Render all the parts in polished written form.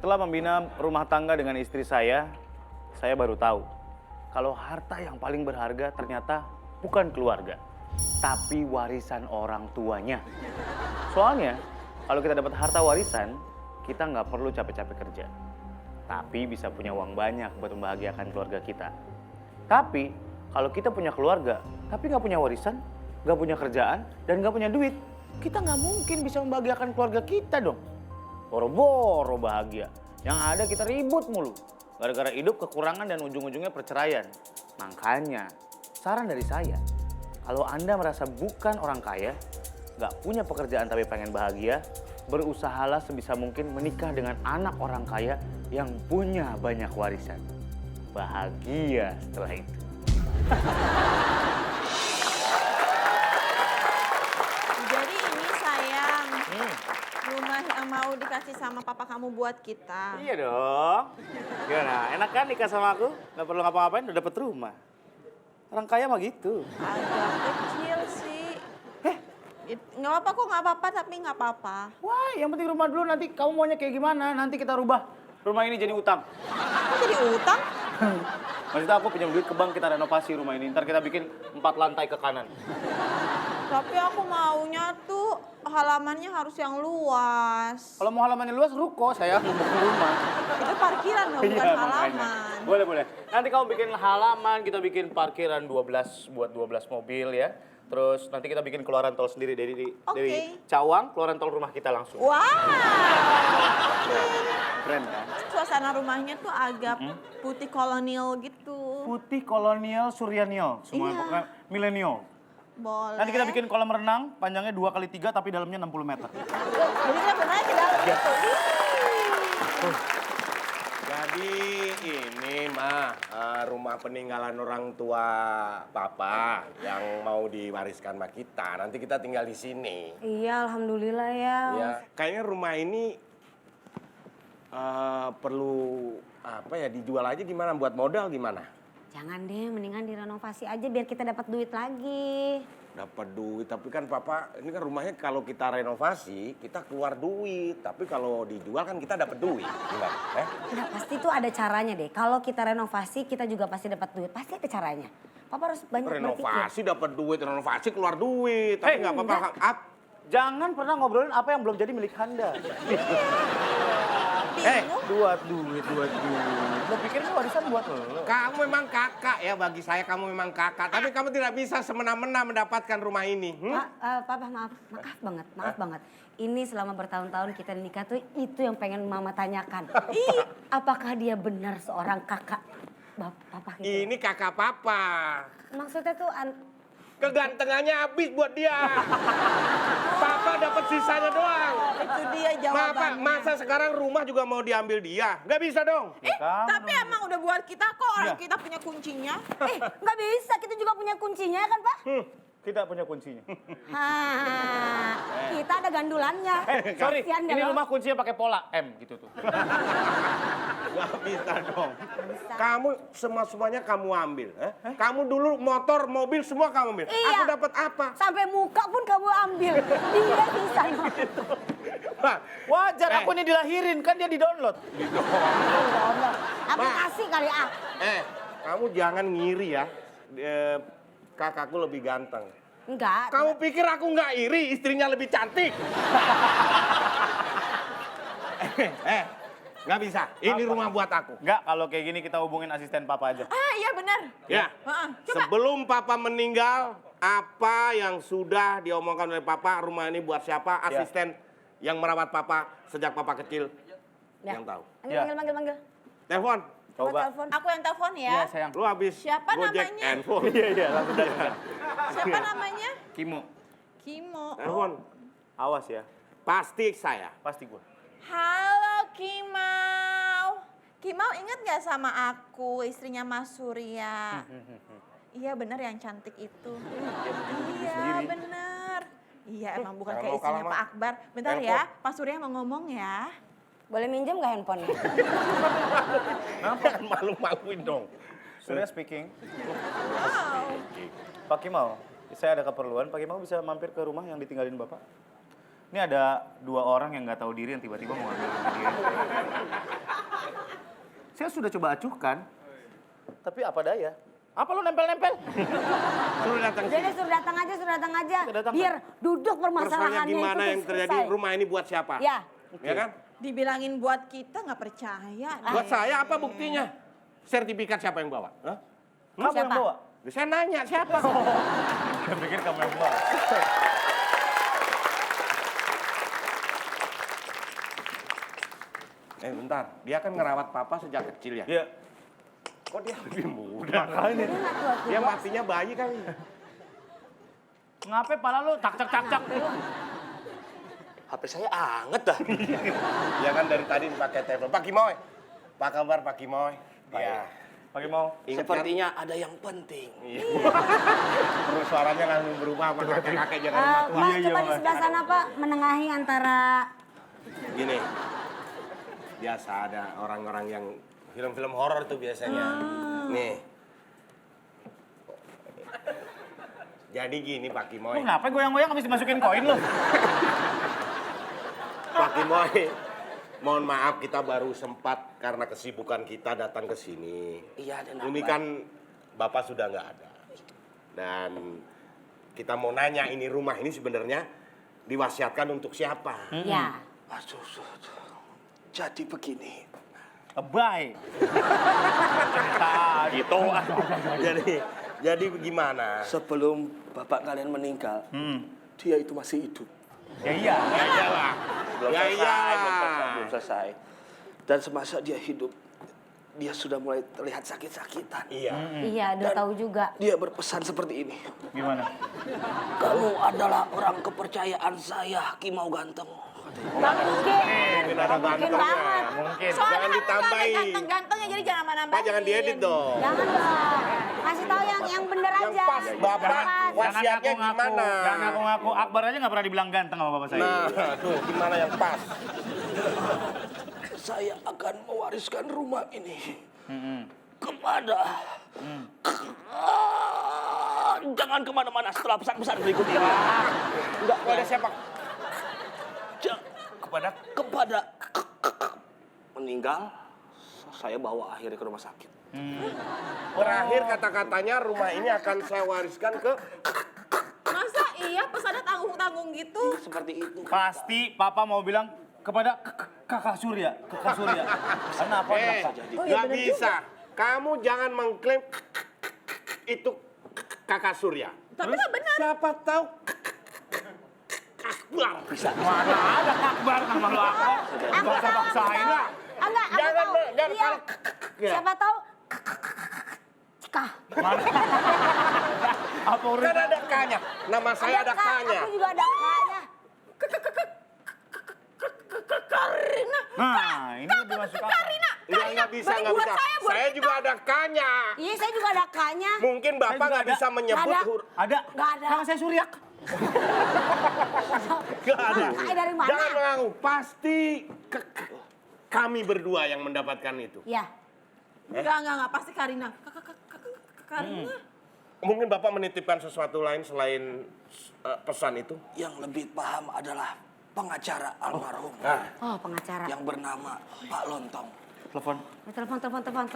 Setelah membina rumah tangga dengan istri saya baru tahu kalau harta yang paling berharga ternyata bukan keluarga, tapi warisan orang tuanya. Soalnya, kalau kita dapat harta warisan, kita nggak perlu capek-capek kerja. Tapi bisa punya uang banyak buat membahagiakan keluarga kita. Tapi, kalau kita punya keluarga, tapi nggak punya warisan, nggak punya kerjaan, dan nggak punya duit, kita nggak mungkin bisa membahagiakan keluarga kita dong. Boro-boro bahagia. Yang ada kita ribut mulu. Gara-gara hidup kekurangan dan ujung-ujungnya perceraian. Makanya, saran dari saya, kalau Anda merasa bukan orang kaya, nggak punya pekerjaan tapi pengen bahagia, berusahalah sebisa mungkin menikah dengan anak orang kaya yang punya banyak warisan. Bahagia setelah itu. Jadi ini sayang, rumah yang mau dikasih sama papa kamu buat kita. Iya dong. Gimana? Enak kan nikah sama aku? Nggak perlu ngapa-ngapain udah dapet rumah. Orang kaya mah gitu. Agak kecil sih. Nggak apa-apa kok, nggak apa-apa tapi nggak apa-apa. Wah, yang penting rumah dulu, nanti kamu maunya kayak gimana? Nanti kita rubah rumah ini jadi utang. Kok jadi utang? Maksudnya aku pinjam duit ke bank, kita renovasi rumah ini. Ntar kita bikin 4 lantai ke kanan. Tapi aku maunya tuh halamannya harus yang luas. Kalau mau halamannya luas, ruko saya bukan rumah. Itu parkiran dong, bukan Iya, halaman. makanya. Boleh, boleh. Nanti kamu bikin halaman, kita bikin parkiran 12 buat 12 mobil ya. Terus nanti kita bikin keluaran tol sendiri dari Cawang, keluaran tol rumah kita langsung. Wah, Keren kan? suasana rumahnya tuh agak putih kolonial gitu. Putih kolonial Suryanial, semua Iya. pokoknya milenial. Boleh. Nanti kita bikin kolam renang, panjangnya 2x3 tapi dalamnya 60 meter. Jadi kita berenang ke dalam gitu. Jadi ini mah rumah peninggalan orang tua papa yang mau diwariskan sama kita. Nanti kita tinggal di sini. Iya, alhamdulillah ya. Ya, kayaknya rumah ini perlu apa ya dijual aja gimana? Buat modal gimana? Jangan deh, mendingan direnovasi aja biar kita dapat duit lagi. Dapat duit, tapi kan papa ini kan rumahnya kalau kita renovasi kita keluar duit, tapi kalau dijual kan kita dapat duit. Gimana? Udah pasti tuh ada caranya deh. Kalau kita renovasi, kita juga pasti dapat duit. Pasti ada caranya. Papa harus banyak berpikir. Renovasi dapat duit, renovasi keluar duit. Tapi nggak apa-apa. Jangan pernah ngobrolin apa yang belum jadi milik Anda. Buat duit. Lo pikir ini warisan buat lo? Kamu memang kakak ya, bagi saya kamu memang kakak. Tapi kamu tidak bisa semena-mena mendapatkan rumah ini. Papa maaf banget. Ini selama bertahun-tahun kita nikah tuh itu yang pengen mama tanyakan. Apakah dia benar seorang kakak papa gitu? Ini kakak papa. Maksudnya tuh Kegantengannya habis buat dia. Papa dapat sisanya doang. Itu dia jawabannya. Masa sekarang rumah juga mau diambil dia? Nggak bisa dong. Tapi emang udah buat kita kok, orang kita punya kuncinya. nggak bisa, kita juga punya kuncinya kan Pak? Kita punya kuncinya. Kita ada gandulannya. Sorry, Kasian ini deh lo. rumah kuncinya pakai pola M gitu tuh. Nggak bisa dong. Kamu semuanya kamu ambil. Kamu dulu motor, mobil semua kamu ambil. Iya. Aku dapat apa? Sampai muka pun kamu ambil. Dia bisa. Wajar, aku ini dilahirin, kan dia di-download. Aplikasi kali ah. Kamu jangan ngiri ya. Kakakku lebih ganteng. Enggak. Kamu pikir aku nggak iri, istrinya lebih cantik? Nggak bisa. Ini rumah buat aku. Enggak, kalau kayak gini kita hubungin asisten papa aja. Iya benar. Ya. Coba. Sebelum papa meninggal, apa yang sudah diomongkan oleh papa, rumah ini buat siapa, asisten yang merawat papa sejak papa kecil, yang tahu. Manggil. Telepon. Coba. Aku yang telepon ya. Iya, sayang. Lu habis Siapa Gojek namanya? handphone. Iya, langsung telepon. Siapa namanya? Kimo, Kimo. Telepon. awas ya. Pasti saya. Pasti gua. Halo Kimau. Kimau ingat gak sama aku, istrinya Mas Surya? Iya benar yang cantik itu. Iya benar. Iya emang bukan kayak istrinya Pak Akbar. Bentar ya, Pak Surya mau ngomong ya. Boleh minjem nggak handphonenya? Jangan malu-maluin dong. Surya speaking. Wow. Pak Kimau, saya ada keperluan. Pak Kimau bisa mampir ke rumah yang ditinggalin Bapak? Ini ada 2 orang yang nggak tahu diri yang tiba-tiba mau ngambil rumah dia. Saya sudah coba acuhkan, tapi apa daya? Apa lo nempel-nempel? Suruh datang Jadi sini. suruh datang aja. Datang, Biar duduk Persoalannya permasalahannya gimana itu yang terjadi? selesai. Rumah ini buat siapa? Ya. Ya kan? Dibilangin buat kita nggak percaya. Buat saya apa buktinya? Sertifikat siapa yang bawa? Hah? Kamu yang Siapa? bawa? Saya nanya siapa? Saya pikir kamu yang bawa. Bentar, dia kan ngerawat papa sejak kecil ya? Iya. Kok dia lebih muda? Makanya. Dia nggak tua-tua. Dia matinya bayi kali. Ngapain pala lu cak. HP saya anget dah. Ya kan dari tadi pakai telepon. Pak Kimoy. Apa kabar Pak Kimoy? Iya. Pakai mau? Ingat kan? Sepertinya ada yang penting. Iya. Terus suaranya langsung berubah sama kakek-kakek jangan rumah tua. Pak, Iya, coba di Mas. sebelah sana Pak, menengahi antara... Gini. Biasa ada orang-orang yang film-film horor tuh biasanya. Nih. Jadi gini Pak Lu Kimoy. kenapa goyang-goyang habis dimasukin koin lu? Pak Kimoy. Mohon maaf kita baru sempat karena kesibukan kita datang ke sini. Iya, dan Ini kan Bapak sudah nggak ada. Dan kita mau nanya ini rumah ini sebenarnya diwasiatkan untuk siapa? Ya. Aduh, jadi begini. Bye. Gitu. Jadi gimana? Sebelum bapak kalian meninggal, dia itu masih hidup. Ya iya. Ya iyalah. Belum selesai. Dan semasa dia hidup, dia sudah mulai terlihat sakit-sakitan. Iya. Iya, udah tahu juga. Dia berpesan seperti ini. Gimana? Kamu adalah orang kepercayaan saya, Kimau Ganteng. Nggak mungkin. Benar Mungkin banget. Mungkin. Soalnya Jangan kan ditambahin. ada ganteng-gantengnya jadi jangan nambah-nambahin. Pak jangan diedit dong. Jangan dong. Kasih tahu yang bener Yang aja. pas, Bapak. Pas. Wasiatnya gimana? Jangan ngaku-ngaku. Akbar aja nggak pernah dibilang ganteng sama bapak saya. Nah, tuh gimana yang pas? Saya akan mewariskan rumah ini kepada... Jangan kemana-mana setelah pesan-pesan berikut ini. Enggak, kepada siapa? Kepada meninggal, saya bawa akhirnya ke rumah sakit. Terakhir kata-katanya rumah ini akan saya wariskan ke... Masa iya pesannya tanggung-tanggung gitu? Seperti itu. Pasti papa mau bilang kepada kakak Surya. Kakak Surya. Karena apa? Nggak bisa. Kamu jangan mengklaim itu kakak Surya. Tapi kan benar. Siapa tahu Akbar. Mana ada Akbar nama lu Akbar? Paksa-paksain lah. Enggak, aku Jangan, tahu. Mbak, jangan Iya. kalau- Ya. Siapa tahu Kah. Apa Kan urusan? ada K-nya. Nama saya ada Kak, K-nya. aku juga ada K-nya. Nah, ini lebih masuk akal. Nggak bisa, nggak bisa. Saya juga ada K-nya. Iya, saya juga ada K-nya. Mungkin Bapak juga nggak ada. bisa menyebut Nggak ada. huruf. Ada? Nggak ada. Kakak saya Suryak. Nggak ada. Kakaknya dari mana? Jangan mengaku. Pasti kami berdua yang mendapatkan itu. Iya. Enggak. Pasti Karina. Karina. Mungkin Bapak menitipkan sesuatu lain selain pesan itu? Yang lebih paham adalah pengacara almarhum Oh, pengacara. yang bernama Pak Lontong. Telepon. Telepon Pak Lontong.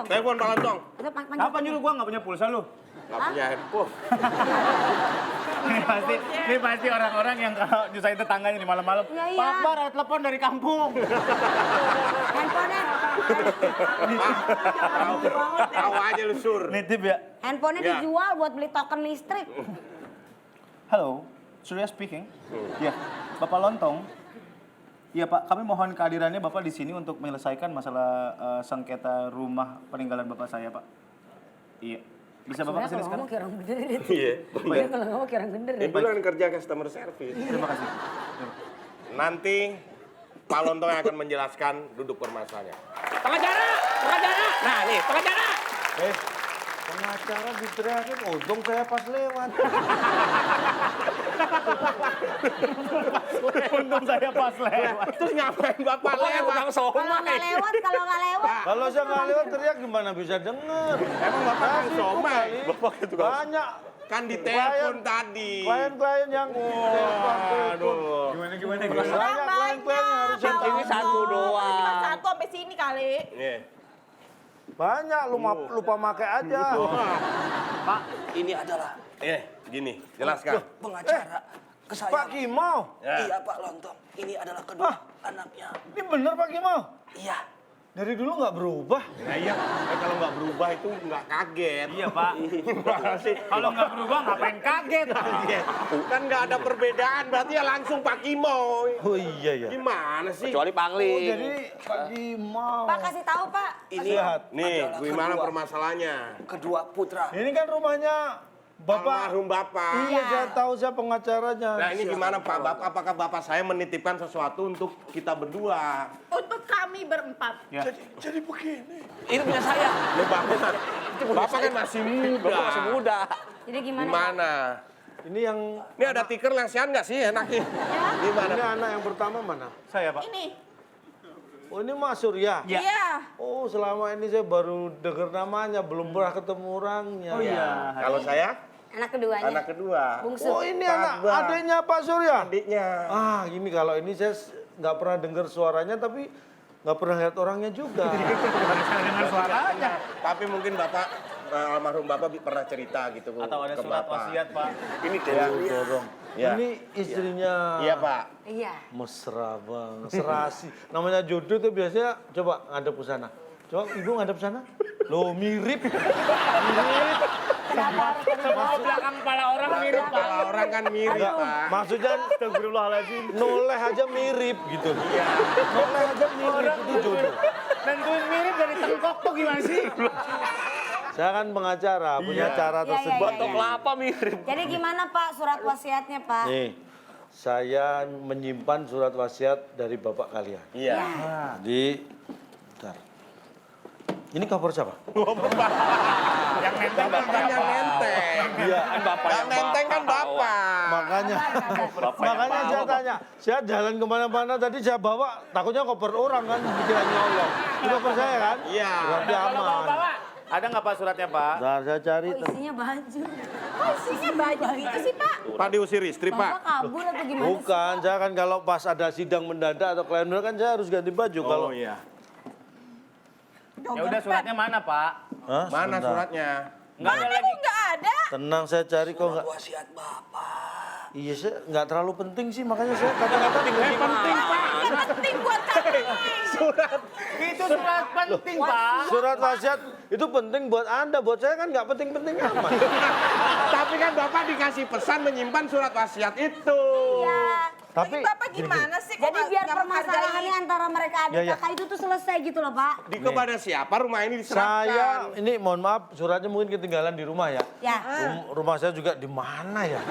Telepon Pak Lontong. Itu panggil. Apa nyuruh gua nggak punya pulsa lu? Nggak punya handphone. Ini pasti orang-orang yang kalau nyusahin tetangganya di malam-malam. Iya, iya. Pak Akbar ada telepon dari kampung. Handphonenya. Tahu aja lu sur. Nitip ya. Handphonenya Ya. dijual buat beli token listrik. Halo, Surya speaking. Ya, Bapak Lontong. Iya Pak, kami mohon kehadirannya Bapak di sini untuk menyelesaikan masalah sengketa rumah peninggalan Bapak saya Pak. Iya. Bisa Bapak kesini Sebenarnya kalau sekarang? ngomong kayak orang bener deh. Iya. Dia kalau ngomong kayak orang bener deh. Itu kan kerja customer service. Terima kasih. Nanti Pak Lontong yang akan menjelaskan duduk permasalahannya. Pengacara! Nah nih, pengacara! Pengacara diteriakin, untung saya pas lewat. Untung saya pas lewat. Terus ngapain Bapak lewat? Kalau nggak lewat. Kalau saya nggak lewat teriak gimana bisa denger? Emang Bapak kan somai? Banyak Kan ditelepon tadi. Klien-klien yang Aduh. Gimana? Banyak klien-kliennya harus yang Ini satu doang. Cuma satu sampai sini kali. Nih. banyak lupa pakai aja. Pak, ini adalah Gini, jelaskan. pengacara Pak kesayangan. Kimau, Ya. Iya Pak Lontong, ini adalah kedua anaknya. ini bener Pak Kimau? Iya. Dari dulu nggak berubah. Nah iya, kalau nggak berubah itu nggak kaget. Iya Pak. Kalau nggak berubah ngapain kaget? Kan nggak ada perbedaan, berarti ya langsung Pak Kimo. Oh iya ya. Gimana sih? Kecuali Oh pangling. jadi Pak Kimau. Pak kasih tahu Pak. Ini Lihat. Nih, adalah gimana kedua- permasalahannya? kedua putra. Ini kan rumahnya Bapak. Almarhum Bapak. Iya, saya tahu saya pengacaranya. Nah ini gimana Pak? Apakah Bapak saya menitipkan sesuatu untuk kita berdua? Untuk kami berempat. Jadi begini. Ini punya saya. Ya, Bapak kan masih muda. Bapak masih muda. Jadi gimana? Pak? Gimana? Ini yang Ini ada tiker lesehan nggak sih enaknya? Gimana? ini anak yang pertama mana? Saya Pak. Ini. Oh ini Mas Surya. Ya. Iya. Oh selama ini saya baru dengar namanya, belum pernah ketemu orangnya. Oh iya. Kalau saya Anak keduanya. anak kedua. Bungsu. Oh ini anak Kagak. adiknya Pak Surya. Adiknya. Ah ini kalau ini saya nggak pernah dengar suaranya tapi nggak pernah lihat orangnya juga. Dengar suaranya. Tapi mungkin Bapak almarhum Bapak pernah cerita gitu Atau ada ke surat Bapak. wasiat Pak. Ini Ya, dari dorong. Ya. Ini istrinya. Iya Pak. Iya. Mesra banget, serasi. Namanya jodoh tuh biasanya coba ngadep ke sana. Coba ibu ngadep sana. Loh mirip. Mirip. Semua belakang kepala orang mirip Pak. Kepala orang kan mirip Enggak, Pak. maksudnya Astagfirullahaladzim. noleh aja mirip gitu. Iya. Noleh aja mirip itu jodoh. Nentuin mirip dari tengkok tuh gimana sih? Saya kan pengacara, punya cara Iya, tersendiri. iya, batok kelapa mirip. Jadi gimana Pak surat wasiatnya Pak? Nih, saya menyimpan surat wasiat dari bapak kalian. Iya. Jadi, bentar. Ini cover siapa? Yang nempel Bapak yang nenteng. Iya. Bapak Yang nenteng kan Bapak. Makanya, Bapak makanya yang saya bawa. tanya, saya jalan kemana-mana tadi saya bawa, takutnya koper orang kan, dikira nyolong. Itu koper saya kan? Iya. Berarti aman. Ada nggak Pak suratnya Pak? Bentar, saya cari. Oh, isinya baju. Kok isinya baju gitu sih Pak? Pak diusir istri Bapak Pak. kabur atau gimana sih? Bukan, saya kan kalau pas ada sidang mendadak atau klien kan saya harus ganti baju. Kalau iya. Ya udah suratnya mana Pak? Hah? Mana Sebentar. suratnya? Nggak ada Mana lagi. kok nggak ada? Tenang, saya cari kok nggak. Wasiat Bapak. Iya, saya nggak terlalu penting sih, makanya saya kata-kata Penting Pak. Nggak penting buat kami. Itu surat penting Pak. Surat wasiat itu penting buat Anda, buat saya kan nggak penting-penting amat. Tapi kan Bapak dikasih pesan menyimpan surat wasiat itu. Ya. Tapi Tapi Bapak gini, gimana sih? Kok Jadi nggak- biar nggak permasalahannya menghargai? antara mereka adik Ya, ya. kakak itu tuh selesai gitu loh Pak. Di kepada siapa rumah ini diserahkan? Saya ini mohon maaf suratnya mungkin ketinggalan di rumah ya. Ya. Rumah saya juga di mana ya?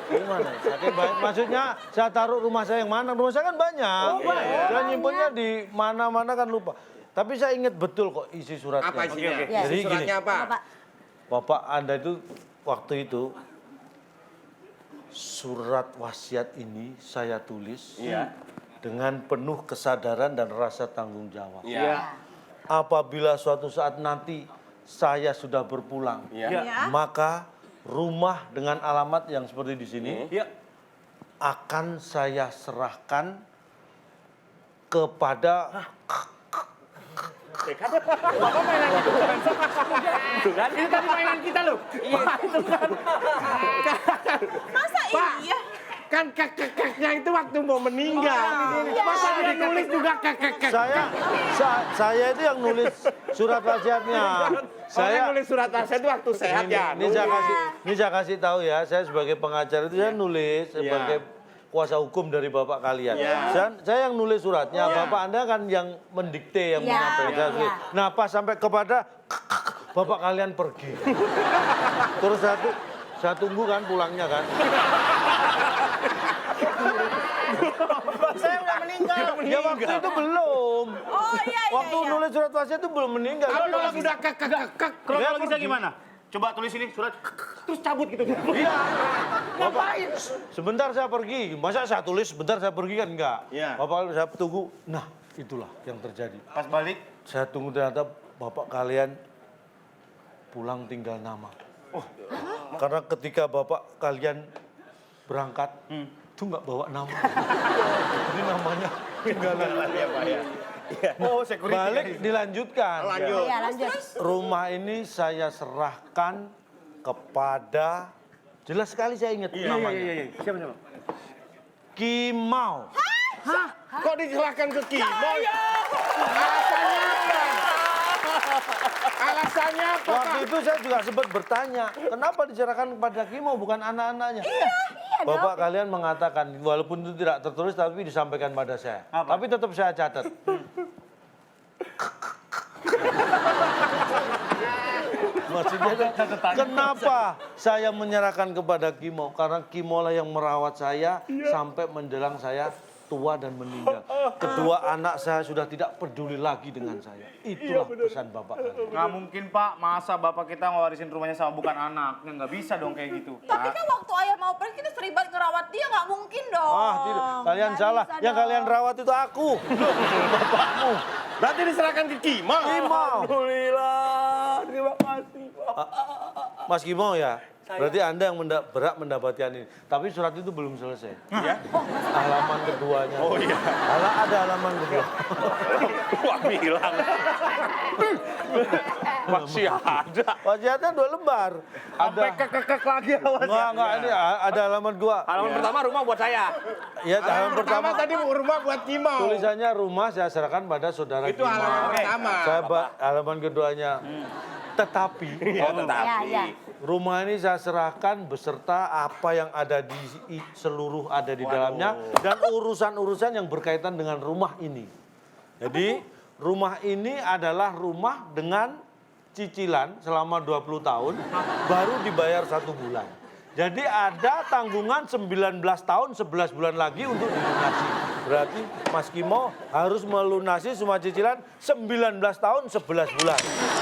Di mana? Ya? Saking banyak. Maksudnya saya taruh rumah saya yang mana? Rumah saya kan banyak. Saya nyimpennya di mana-mana kan lupa. Tapi saya ingat betul kok isi suratnya. Apa isinya? Oke. Ya. Jadi Isi suratnya apa? Bapak. Bapak Anda itu waktu itu surat wasiat ini saya tulis Iya. dengan penuh kesadaran dan rasa tanggung jawab. Iya. Apabila suatu saat nanti saya sudah berpulang, Iya. Ya. maka rumah dengan alamat yang seperti di sini Ya. akan saya serahkan kepada Bapak mainan gitu kan? Tuh kan? Ini tadi mainan kita loh. Iya. Itu kan. Masa iya? Kan kakek-kakeknya itu waktu mau meninggal. Masa dia nulis juga kakek-kakek? saya itu yang nulis surat wasiatnya. Saya nulis surat wasiat itu waktu sehat ya. Ini saya kasih tahu ya, saya sebagai pengacara itu saya nulis sebagai kuasa hukum dari bapak kalian. Iya. Saya yang nulis suratnya, bapak Anda kan yang mendikte, yang Iya, menyampaikan. iya. Nah, pas sampai kepada bapak kalian pergi. Terus saya tunggu kan pulangnya kan. Saya udah meninggal. Ya waktu itu belum. Oh iya iya. Waktu iya. nulis surat wasiat itu belum meninggal. Tapi kalau sudah kakek-kakek. Kronologisnya gimana? Coba tulis ini surat terus cabut gitu. Iya. Bapak, sebentar saya pergi. Masa saya tulis sebentar saya pergi kan enggak? Iya. Bapak saya tunggu. Nah, itulah yang terjadi. Pas balik. Saya tunggu ternyata bapak kalian pulang tinggal nama. Karena ketika bapak kalian berangkat, itu nggak bawa nama. Jadi namanya tinggalan. Ya, Pak ya. Oh, security. Balik dilanjutkan. Lanjut. Iya lanjut. Rumah ini saya serahkan kepada, jelas sekali saya ingat namanya. Iya. Siapa? Kimau. Kok diserahkan ke Kimoy? Alasannya apa? Alasannya apa, Pak? Waktu itu saya juga sempat bertanya, kenapa diserahkan kepada Kimau bukan anak-anaknya? Iya Bapak kalian mengatakan, walaupun itu tidak tertulis tapi disampaikan pada saya. Tapi tetap saya catat. Maksudnya kenapa saya menyerahkan kepada Kimau? Karena Kimau lah yang merawat saya sampai menjelang saya tua dan meninggal. Kedua anak saya sudah tidak peduli lagi dengan saya. Itulah pesan bapak kalian. Nggak mungkin Pak, masa bapak kita ngewarisin rumahnya sama bukan anaknya. Nggak bisa dong kayak gitu. Tapi kan waktu ayah mau pergi kita seribet ngerawat dia, nggak mungkin dong. Tidak. Kalian nggak salah. bisa Yang dong. kalian rawat itu aku. Bapakmu. Berarti diserahkan ke Kimau. Kimau. Alhamdulillah, terima kasih. Mas Kimau ya? Berarti Anda yang berhak mendapatkan ini. Tapi surat itu belum selesai. Ya? Halaman keduanya. Oh iya. Ada halaman kedua. Wah, bilang. Masih ada. Wasiatnya 2 lembar. Sampai Ada. kekek lagi awas. Enggak, ini ada halaman 2. Halaman pertama rumah buat saya. Ya, halaman pertama. Pertama tadi rumah buat Kimau. Tulisannya rumah saya serahkan pada saudara Itu halaman Kimau. pertama. Saya halaman keduanya. Tetapi Oh, tetapi. Ya. rumah ini saya serahkan beserta apa yang ada di seluruh ada di dalamnya dan urusan-urusan yang berkaitan dengan rumah ini. Jadi rumah ini adalah rumah dengan cicilan selama 20 tahun baru dibayar 1 bulan. Jadi ada tanggungan 19 tahun 11 bulan lagi untuk dilunasi. Berarti Mas Kimau harus melunasi semua cicilan 19 tahun 11 bulan.